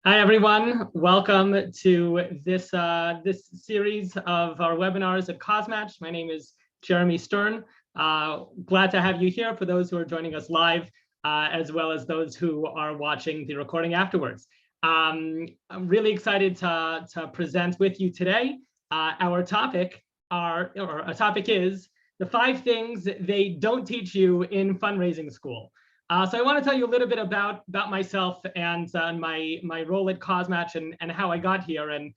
Hi, everyone. Welcome to this series of our webinars at CosMatch. My name is Jeremy Stern. Glad to have you here for those who are joining us live, as well as those who are watching the recording afterwards. I'm really excited to present with you today. Our topic is the 5 things they don't teach you in fundraising school. So I want to tell you a little bit about myself and my role at CosMatch and how I got here and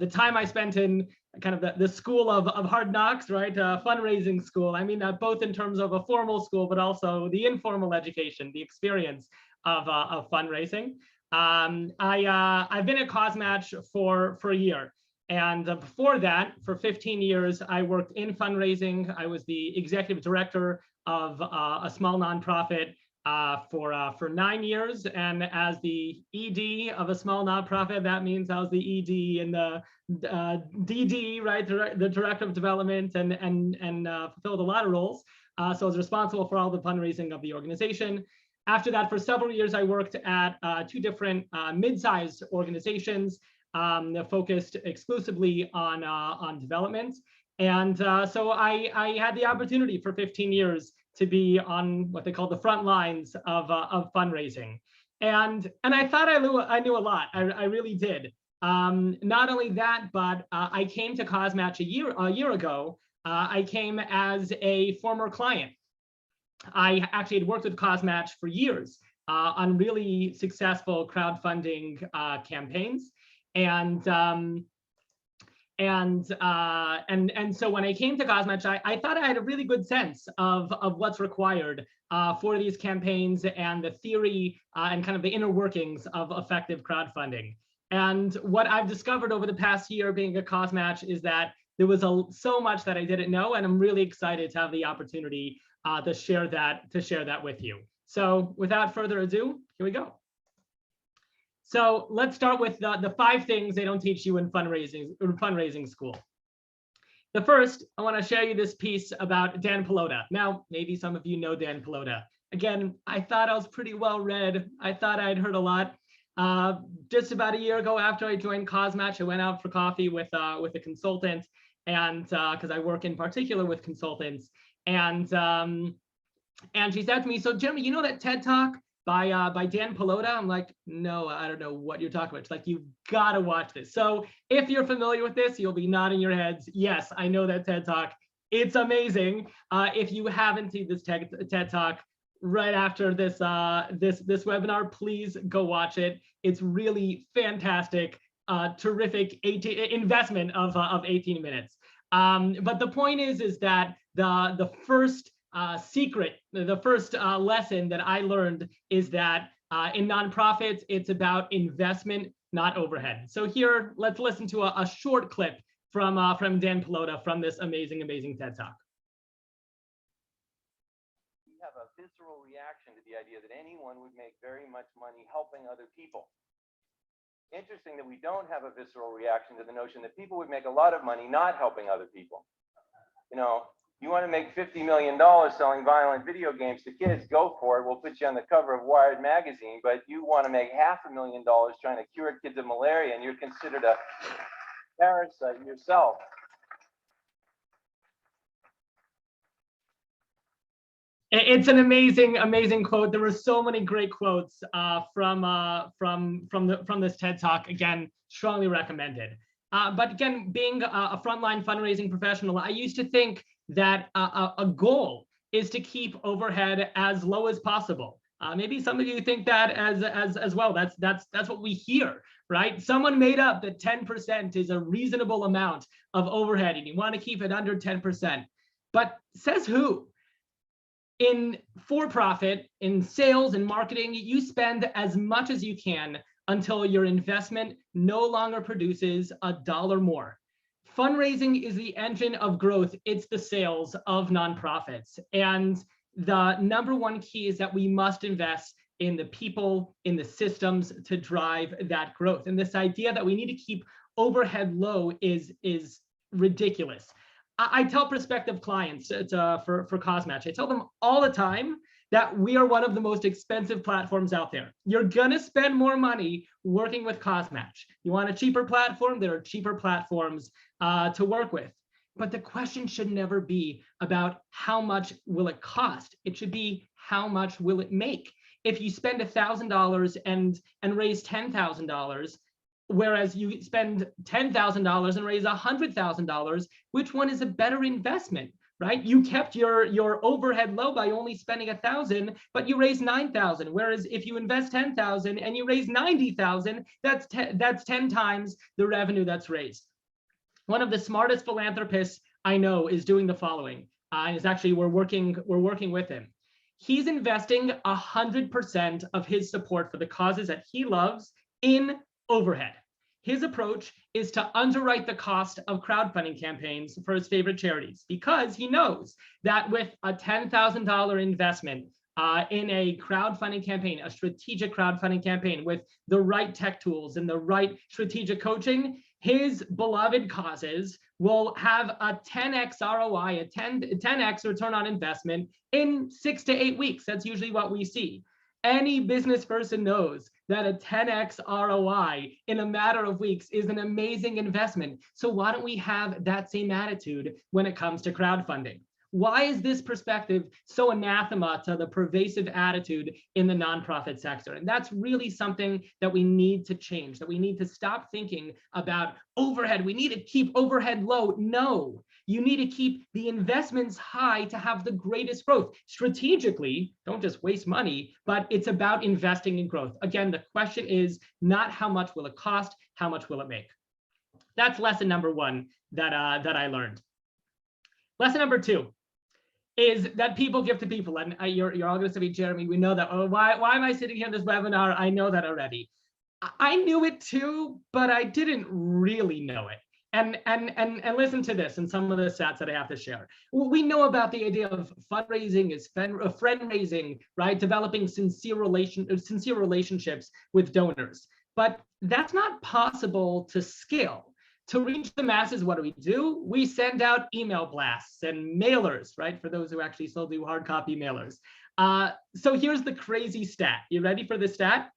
the time I spent in kind of the school of hard knocks, right? Fundraising school. I mean, both in terms of a formal school, but also the informal education, the experience of fundraising. I've been at CosMatch for a year. And before that, for 15 years, I worked in fundraising. I was the executive director of a small nonprofit for 9 years, and as the ED of a small nonprofit, that means I was the ED and the DD, right, the director of development, and fulfilled a lot of roles. So I was responsible for all the fundraising of the organization. After that, for several years, I worked at 2 different mid-sized organizations focused exclusively on development. And so I had the opportunity for 15 years to be on what they call the front lines of fundraising. And I thought I knew a lot. I really did. Not only that, but I came to CosMatch a year ago. I came as a former client. I actually had worked with CosMatch for years on really successful crowdfunding campaigns. And so when I came to CosMatch, I thought I had a really good sense of what's required for these campaigns and the theory and kind of the inner workings of effective crowdfunding. And what I've discovered over the past year being at CosMatch is that there was so much that I didn't know, and I'm really excited to have the opportunity to share that with you. So without further ado, here we go. So let's start with the 5 things they don't teach you in fundraising school. The first, I want to share you this piece about Dan Pelota. Now, maybe some of you know Dan Pelota. Again, I thought I was pretty well read. I thought I'd heard a lot. Just about a year ago, after I joined CosMatch, I went out for coffee with a consultant, and because I work in particular with consultants, and she said to me, "So Jeremy, you know that TED Talk by Dan Pelota?" I'm like, "No, I don't know what you're talking about." She's like, "You've got to watch this." So if you're familiar with this, you'll be nodding your heads. Yes, I know that TED Talk. It's amazing. If you haven't seen this TED Talk right after this this webinar, please go watch it. It's really fantastic. Terrific investment of 18 minutes. But the point is that the first the first lesson that I learned is that in nonprofits, it's about investment, not overhead. So here, let's listen to a short clip from Dan Pelota from this amazing TED Talk. We have a visceral reaction to the idea that anyone would make very much money helping other people. Interesting that we don't have a visceral reaction to the notion that people would make a lot of money not helping other people. You know, you want to make $50 million selling violent video games to kids, go for it. We'll put you on the cover of Wired magazine, but you want to make $500,000 trying to cure kids of malaria, and you're considered a parasite yourself. It's an amazing quote. There were so many great quotes from this TED Talk. Again, strongly recommended. But again, being a frontline fundraising professional, I used to think that a goal is to keep overhead as low as possible. Maybe some of you think that as well. That's what we hear, right? Someone made up that 10% is a reasonable amount of overhead, and you want to keep it under 10%. But says who? In for-profit, in sales and marketing, you spend as much as you can until your investment no longer produces $1 more. Fundraising is the engine of growth. It's the sales of nonprofits. And the #1 key is that we must invest in the people, in the systems to drive that growth. And this idea that we need to keep overhead low is ridiculous. I tell prospective clients for CosMatch, I tell them all the time that we are one of the most expensive platforms out there. You're gonna spend more money working with CosMatch. You want a cheaper platform? There are cheaper platforms to work with. But the question should never be about how much will it cost. It should be how much will it make. If you spend $1,000 and raise $10,000, whereas you spend $10,000 and raise $100,000, which one is a better investment? Right? You kept your overhead low by only spending 1,000, but you raised 9,000. Whereas if you invest 10,000 and you raise 90,000, that's 10 times the revenue that's raised. One of the smartest philanthropists I know is doing the following. Is actually we're working with him. He's investing 100% of his support for the causes that he loves in overhead. His approach is to underwrite the cost of crowdfunding campaigns for his favorite charities, because he knows that with a $10,000 investment in a crowdfunding campaign, a strategic crowdfunding campaign with the right tech tools and the right strategic coaching, his beloved causes will have a 10x ROI, a 10x return on investment in 6 to 8 weeks. That's usually what we see. Any business person knows that a 10x ROI in a matter of weeks is an amazing investment. So why don't we have that same attitude when it comes to crowdfunding? Why is this perspective so anathema to the pervasive attitude in the nonprofit sector? And that's really something that we need to change, that we need to stop thinking about overhead. We need to keep overhead low. No, you need to keep the investments high to have the greatest growth. Strategically, don't just waste money, but it's about investing in growth. Again, the question is not how much will it cost, how much will it make? That's lesson number one that I learned. Lesson number two is that people give to people. And you're all going to say, Jeremy, we know that. Oh, why am I sitting here in this webinar? I know that already. I knew it too, but I didn't really know it. And listen to this and some of the stats that I have to share. We know about the idea of fundraising is friend raising, right? Developing sincere relationships with donors. But that's not possible to scale. To reach the masses, what do? We send out email blasts and mailers, right? For those who actually still do hard copy mailers. So here's the crazy stat. You ready for this stat?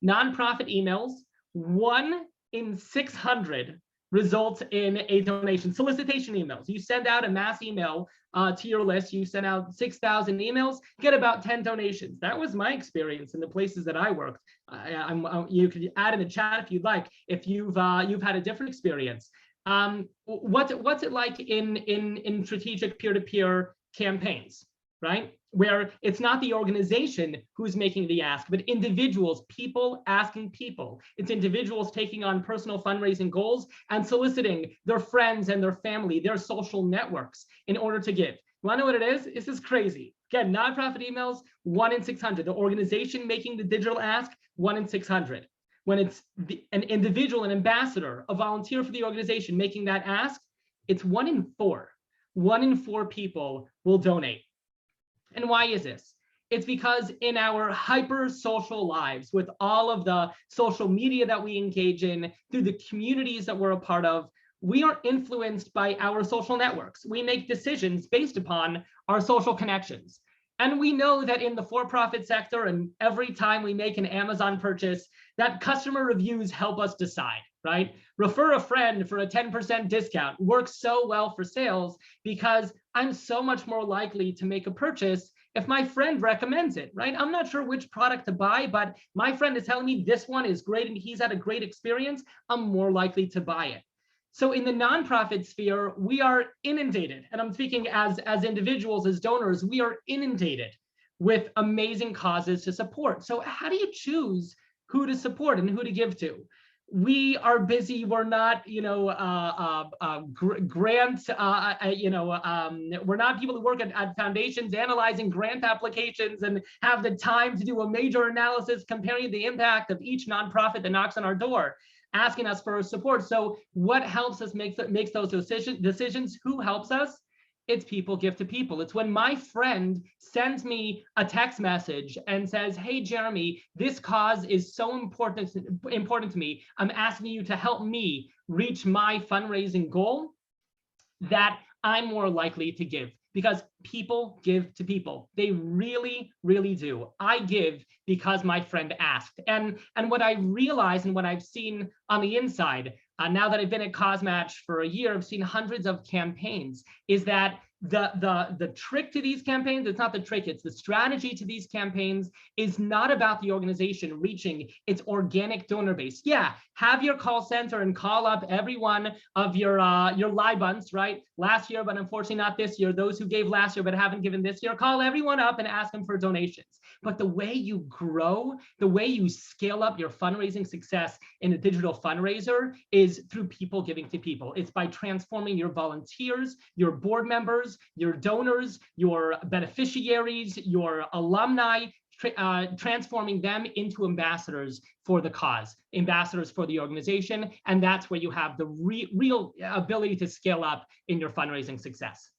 Nonprofit emails, 1 in 600 results in a donation. Solicitation emails. You send out a mass email to your list. You send out 6,000 emails, get about 10 donations. That was my experience in the places that I worked. You could add in the chat if you'd like, if you've had a different experience. What's it like in strategic peer-to-peer campaigns, right? Where it's not the organization who's making the ask, but individuals, people asking people. It's individuals taking on personal fundraising goals and soliciting their friends and their family, their social networks in order to give. You want to know what it is? This is crazy. Again, nonprofit emails, 1 in 600. The organization making the digital ask, 1 in 600. When it's an individual, an ambassador, a volunteer for the organization making that ask, it's 1 in 4. 1 in 4 people will donate. And why is this? It's because in our hyper social lives, with all of the social media that we engage in, through the communities that we're a part of, we are influenced by our social networks. We make decisions based upon our social connections. And we know that in the for-profit sector, and every time we make an Amazon purchase, that customer reviews help us decide, right? Refer a friend for a 10% discount works so well for sales because I'm so much more likely to make a purchase if my friend recommends it, right? I'm not sure which product to buy, but my friend is telling me this one is great and he's had a great experience, I'm more likely to buy it. So in the nonprofit sphere, we are inundated, and I'm speaking as individuals, as donors, we are inundated with amazing causes to support. So how do you choose who to support and who to give to? We are busy. We're not, grants. We're not people who work at foundations analyzing grant applications and have the time to do a major analysis comparing the impact of each nonprofit that knocks on our door, asking us for support. So what helps us makes those decisions? Who helps us? It's people give to people. It's when my friend sends me a text message and says, hey, Jeremy, this cause is so important to me. I'm asking you to help me reach my fundraising goal, that I'm more likely to give. because people give to people. They really, really do. I give because my friend asked. And what I realize and what I've seen on the inside, now that I've been at CosMatch for a year, I've seen hundreds of campaigns, is that the trick to these campaigns, it's not the trick, it's the strategy to these campaigns is not about the organization reaching its organic donor base. Yeah, have your call center and call up every one of your LIBUNs, right? Last year, but unfortunately not this year. Those who gave last year but haven't given this year, call everyone up and ask them for donations. But the way you grow, the way you scale up your fundraising success in a digital fundraiser is through people giving to people. It's by transforming your volunteers, your board members, your donors, your beneficiaries, your alumni, transforming them into ambassadors for the cause, ambassadors for the organization. And that's where you have the real ability to scale up in your fundraising success.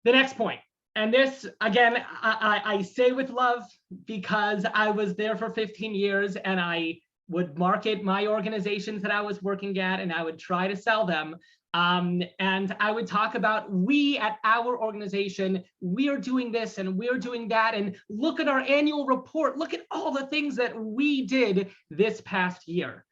The next point, and this, again, I say with love because I was there for 15 years and I would market my organizations that I was working at and I would try to sell them. And I would talk about, we at our organization, we're doing this and we're doing that. And look at our annual report. Look at all the things that we did this past year.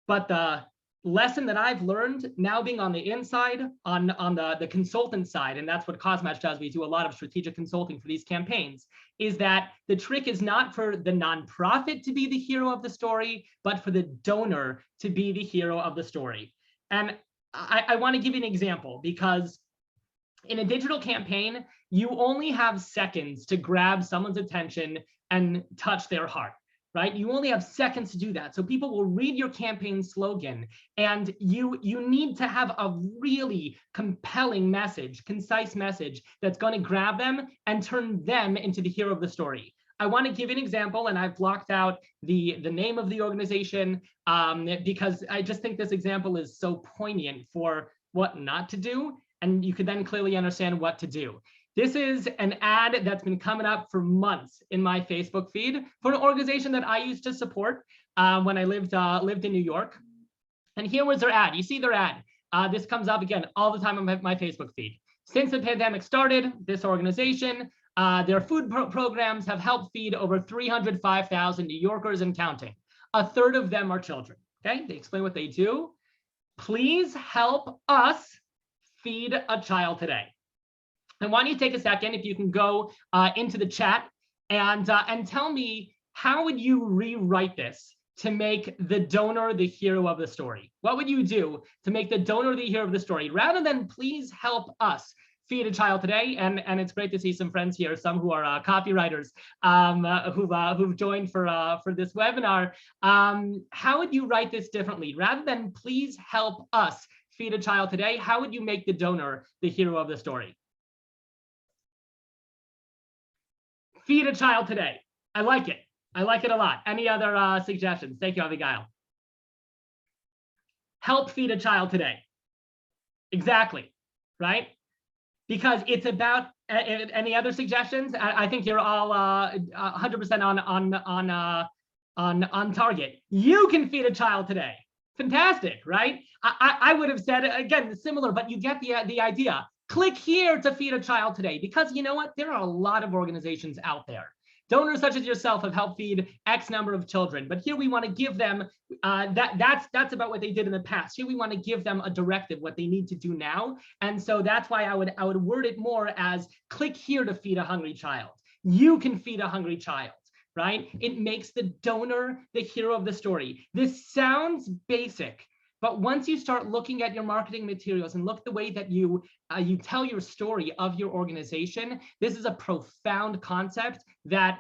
But the lesson that I've learned now being on the inside, on the consultant side, and that's what CosMatch does, we do a lot of strategic consulting for these campaigns, is that the trick is not for the nonprofit to be the hero of the story, but for the donor to be the hero of the story. And I want to give you an example, because in a digital campaign, you only have seconds to grab someone's attention and touch their heart, right? You only have seconds to do that. So people will read your campaign slogan, and you need to have a really compelling message, concise message that's going to grab them and turn them into the hero of the story. I want to give an example, and I've blocked out the name of the organization because I just think this example is so poignant for what not to do, and you could then clearly understand what to do. This is an ad that's been coming up for months in my Facebook feed for an organization that I used to support when I lived in New York. And here was their ad. You see their ad. This comes up again all the time on my Facebook feed. Since the pandemic started, this organization, their food programs have helped feed over 305,000 New Yorkers and counting. A third of them are children. Okay, they explain what they do. Please help us feed a child today. I want you to take a second, if you can go into the chat and tell me, how would you rewrite this to make the donor the hero of the story? What would you do to make the donor the hero of the story, rather than please help us feed a child today? And it's great to see some friends here, some who are copywriters who've joined for this webinar. How would you write this differently? Rather than please help us feed a child today, how would you make the donor the hero of the story? Feed a child today. I like it. I like it a lot. Any other suggestions? Thank you, Abigail. Help feed a child today. Exactly, right? Because it's about, any other suggestions? I think you're all 100% on target. You can feed a child today. Fantastic, right? I would have said, again, similar, but you get the idea. Click here to feed a child today, because you know what? There are a lot of organizations out there. Donors such as yourself have helped feed X number of children, but here we want to give them, that's about what they did in the past. Here we want to give them a directive, what they need to do now. And so that's why I would word it more as, click here to feed a hungry child. You can feed a hungry child, right? It makes the donor the hero of the story. This sounds basic, but once you start looking at your marketing materials and look the way that you tell your story of your organization, this is a profound concept that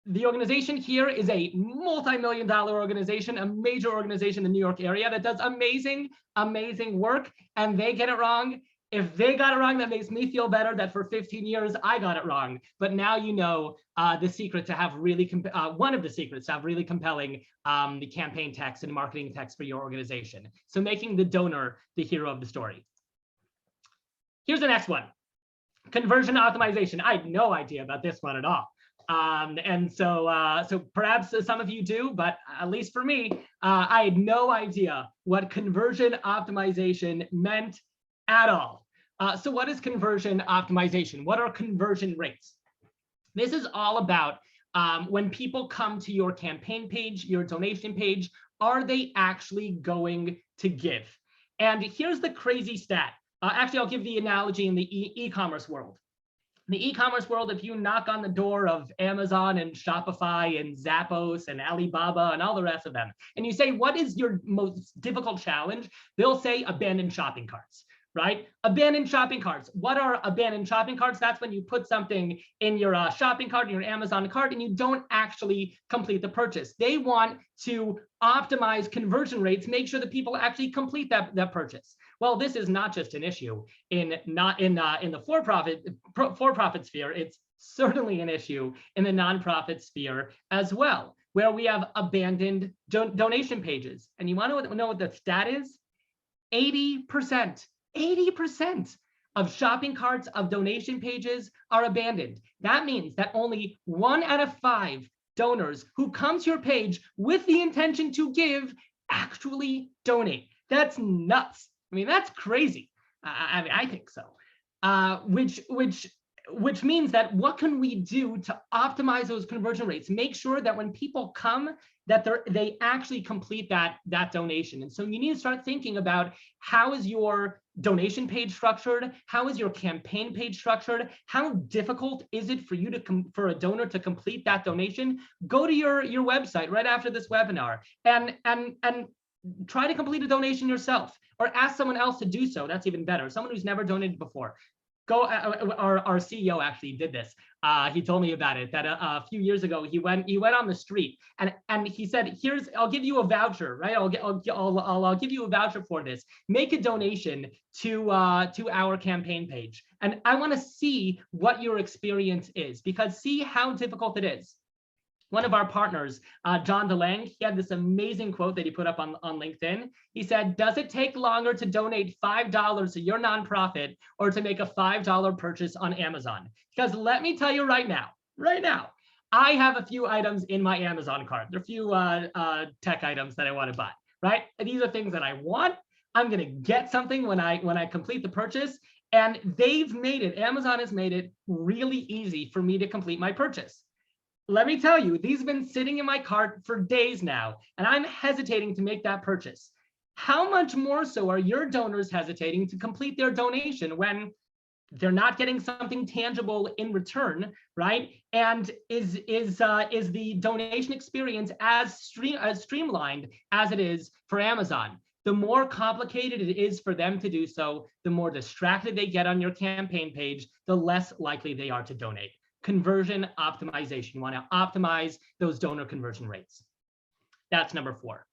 the organization here is a multi-million-dollar organization, a major organization in the New York area that does amazing, amazing work, and they get it wrong. If they got it wrong, that makes me feel better that for 15 years, I got it wrong. But now you know the secret to have really, one of the secrets to have really compelling the campaign text and marketing text for your organization. So making the donor the hero of the story. Here's the next one. Conversion optimization. I had no idea about this one at all. And so perhaps some of you do, but at least for me, I had no idea what conversion optimization meant at all. So what is conversion optimization? What are conversion rates? This is all about when people come to your campaign page, your donation page, are they actually going to give? And here's the crazy stat. Actually, I'll give the analogy in the e-commerce world. In the e-commerce world, if you knock on the door of Amazon and Shopify and Zappos and Alibaba and all the rest of them, and you say, what is your most difficult challenge? They'll say abandoned shopping carts, right? Abandoned shopping carts. What are abandoned shopping carts? That's when you put something in your shopping cart, in your Amazon cart, and you don't actually complete the purchase. They want to optimize conversion rates, make sure that people actually complete that purchase. Well, this is not just an issue in the for-profit sphere. It's certainly an issue in the nonprofit sphere as well, where we have abandoned donation pages. And you want to know what the stat is? 80% of shopping carts, of donation pages are abandoned. That means that only 1 out of 5 donors who come to your page with the intention to give actually donate. That's nuts. I mean, that's crazy. I mean, I think so. Which means that what can we do to optimize those conversion rates? Make sure that when people come, that they actually complete that donation. And so you need to start thinking about, how is your donation page structured? How is your campaign page structured? How difficult is it for you for a donor to complete that donation? Go to your website right after this webinar and try to complete a donation yourself, or ask someone else to do so. That's even better. Someone who's never donated before. Go. Our CEO actually did this. He told me about it, that a few years ago he went on the street and he said, I'll give you a voucher, right? I'll give you a voucher for this. Make a donation to our campaign page, and I want to see what your experience is, because see how difficult it is. One of our partners, John DeLang, he had this amazing quote that he put up on LinkedIn. He said, does it take longer to donate $5 to your nonprofit or to make a $5 purchase on Amazon? Because let me tell you right now, I have a few items in my Amazon cart. There are a few tech items that I want to buy, right? And these are things that I want. I'm going to get something when I complete the purchase. And Amazon has made it really easy for me to complete my purchase. Let me tell you, these have been sitting in my cart for days now, and I'm hesitating to make that purchase. How much more so are your donors hesitating to complete their donation when they're not getting something tangible in return, right? And is the donation experience as streamlined as it is for Amazon? The more complicated it is for them to do so, the more distracted they get on your campaign page, the less likely they are to donate. Conversion optimization. You want to optimize those donor conversion rates. That's number 4.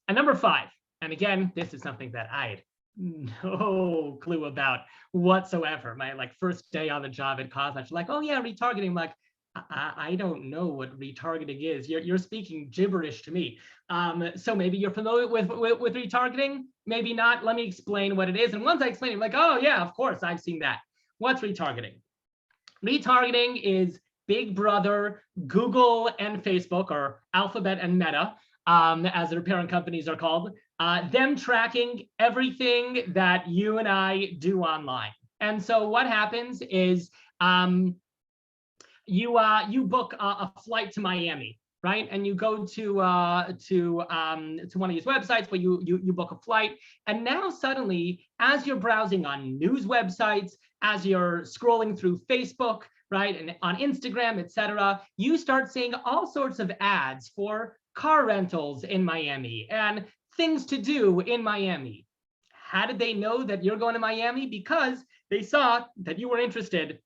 And number 5, and again, this is something that I had no clue about whatsoever. My first day on the job at Cosmatch, like, oh yeah, retargeting. I'm like, I don't know what retargeting is. You're speaking gibberish to me. So maybe you're familiar with retargeting, maybe not. Let me explain what it is. And once I explain it, I'm like, oh yeah, of course, I've seen that. What's retargeting? Retargeting is Big Brother, Google and Facebook, or Alphabet and Meta, as their parent companies are called, them tracking everything that you and I do online. And so what happens is you book a flight to Miami, right? And you go to one of these websites where you book a flight, and now suddenly, as you're browsing on news websites, as you're scrolling through Facebook, right, and on Instagram, etc., you start seeing all sorts of ads for car rentals in Miami and things to do in Miami. How did they know that you're going to Miami? Because they saw that you were interested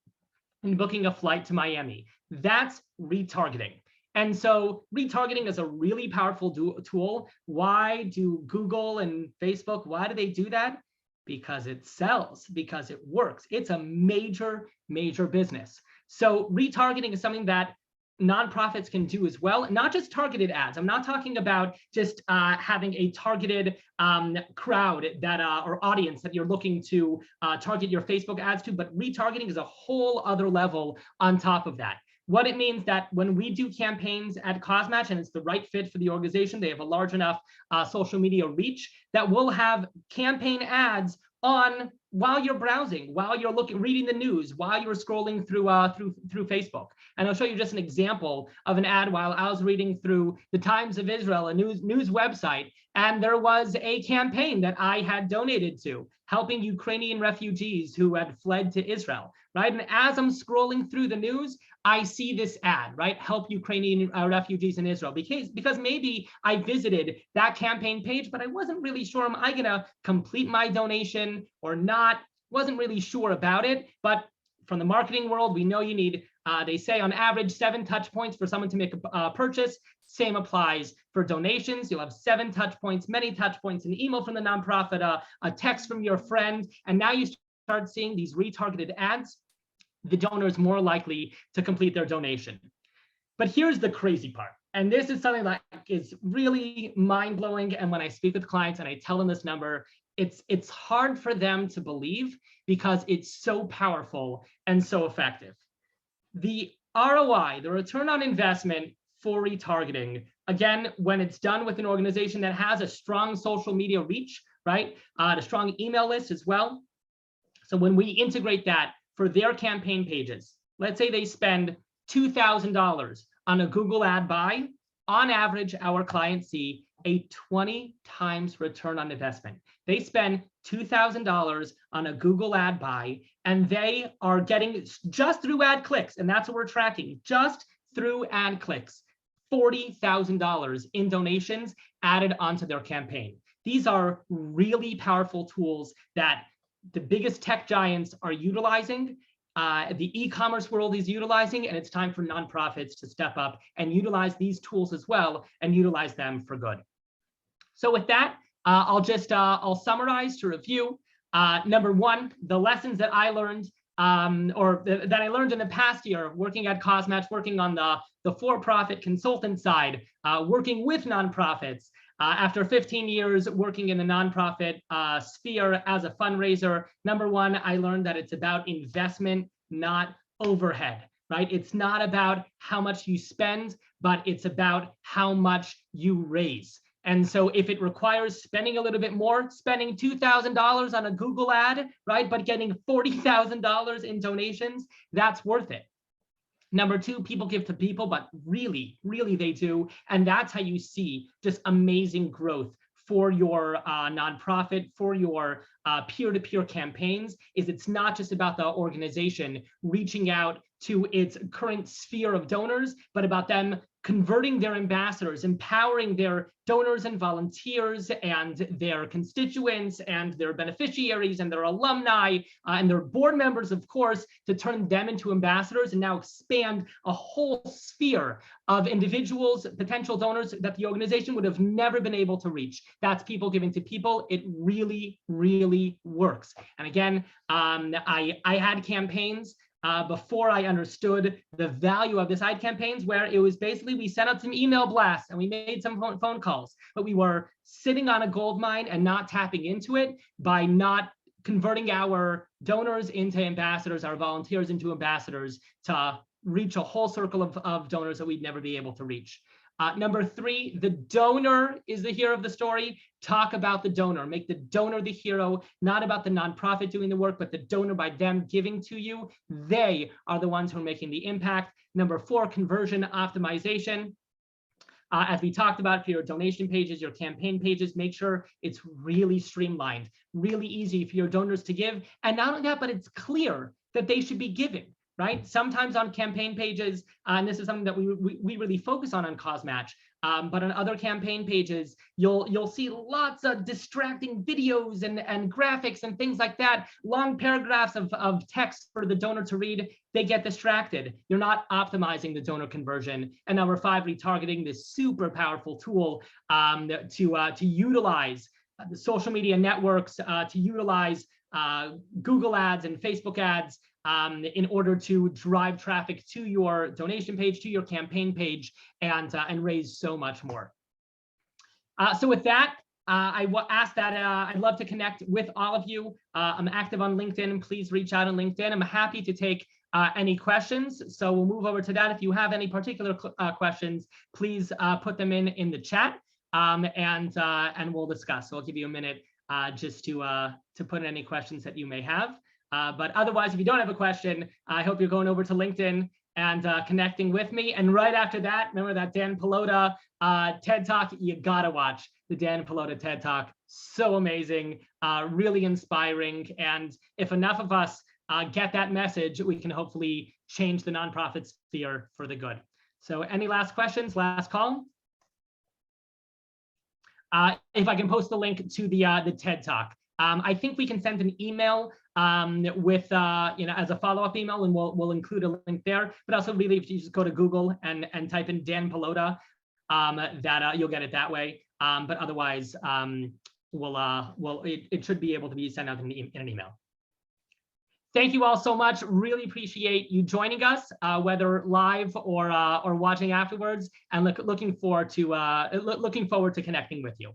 in booking a flight to Miami. That's retargeting. And so retargeting is a really powerful tool. Why do Google and Facebook, why do they do that? Because it sells, because it works. It's a major, major business. So retargeting is something that nonprofits can do as well, not just targeted ads. I'm not talking about just having a targeted crowd that or audience that you're looking to target your Facebook ads to, but retargeting is a whole other level on top of that. What it means that when we do campaigns at Cosmatch and it's the right fit for the organization, they have a large enough social media reach that we'll have campaign ads on while you're browsing, while you're reading the news, while you're scrolling through Facebook. And I'll show you just an example of an ad while I was reading through the Times of Israel, a news website, and there was a campaign that I had donated to, helping Ukrainian refugees who had fled to Israel, right? And as I'm scrolling through the news, I see this ad, right? Help Ukrainian refugees in Israel, because maybe I visited that campaign page, but I wasn't really sure, am I gonna complete my donation or not? Wasn't really sure about it, but from the marketing world, we know you need, they say on average, 7 touch points for someone to make a purchase. Same applies for donations. You'll have 7 touch points, many touch points, an email from the nonprofit, a text from your friend, and now you start seeing these retargeted ads. The donor is more likely to complete their donation. But here's the crazy part. And this is something that is really mind-blowing. And when I speak with clients and I tell them this number, it's hard for them to believe because it's so powerful and so effective. The ROI, the return on investment for retargeting, again, when it's done with an organization that has a strong social media reach, right? A strong email list as well. So when we integrate that for their campaign pages, let's say they spend $2,000 on a Google ad buy, on average, our clients see a 20 times return on investment. They spend $2,000 on a Google ad buy, and they are getting, just through ad clicks, and that's what we're tracking, just through ad clicks, $40,000 in donations added onto their campaign. These are really powerful tools that the biggest tech giants are utilizing, the e-commerce world is utilizing, and it's time for nonprofits to step up and utilize these tools as well and utilize them for good. So with that, I'll summarize to review. Number one, the lessons that I learned, that I learned in the past year working at CosMatch, working on the for-profit consultant side, working with nonprofits. After 15 years working in the nonprofit sphere as a fundraiser, number one, I learned that it's about investment, not overhead, right? It's not about how much you spend, but it's about how much you raise. And so if it requires spending a little bit more, spending $2,000 on a Google ad, right, but getting $40,000 in donations, that's worth it. Number two, people give to people, but really, really they do. And that's how you see just amazing growth for your nonprofit, for your peer-to-peer campaigns, is it's not just about the organization reaching out to its current sphere of donors, but about them converting their ambassadors, empowering their donors and volunteers and their constituents and their beneficiaries and their alumni and their board members, of course, to turn them into ambassadors and now expand a whole sphere of individuals, potential donors that the organization would have never been able to reach. That's people giving to people. It really, really works. And again, I had campaigns before I understood the value of this ad campaigns, where it was basically we sent out some email blasts and we made some phone calls, but we were sitting on a gold mine and not tapping into it by not converting our donors into ambassadors, our volunteers into ambassadors, to reach a whole circle of donors that we'd never be able to reach. Number three, the donor is the hero of the story. Talk about the donor, make the donor the hero, not about the nonprofit doing the work, but the donor by them giving to you. They are the ones who are making the impact. Number four, conversion optimization. As we talked about for your donation pages, your campaign pages, make sure it's really streamlined, really easy for your donors to give. And not only that, but it's clear that they should be giving. Right? Sometimes on campaign pages, and this is something that we really focus on CosMatch, but on other campaign pages, you'll see lots of distracting videos and graphics and things like that, long paragraphs of text for the donor to read. They get distracted. You're not optimizing the donor conversion. And number five, retargeting, this super powerful tool to utilize the social media networks, to utilize Google ads and Facebook ads in order to drive traffic to your donation page, to your campaign page, and raise so much more. So with that, I will ask that I'd love to connect with all of you. I'm active on LinkedIn. Please reach out on LinkedIn. I'm happy to take any questions. So we'll move over to that. If you have any particular questions, please put them in the chat, and we'll discuss. So I'll give you a minute just to put in any questions that you may have. But otherwise, if you don't have a question, I hope you're going over to LinkedIn and connecting with me. And right after that, remember that Dan Pallotta TED Talk. You gotta watch the Dan Pallotta TED Talk. So amazing, really inspiring. And if enough of us get that message, we can hopefully change the nonprofit sphere for the good. So any last questions, last call? If I can post the link to the TED Talk. I think we can send an email with as a follow-up email, and we'll include a link there. But also, really, if you just go to Google and type in Dan Pallotta, you'll get it that way. But otherwise, it should be able to be sent out in an email. Thank you all so much. Really appreciate you joining us, whether live or watching afterwards, and looking forward to connecting with you.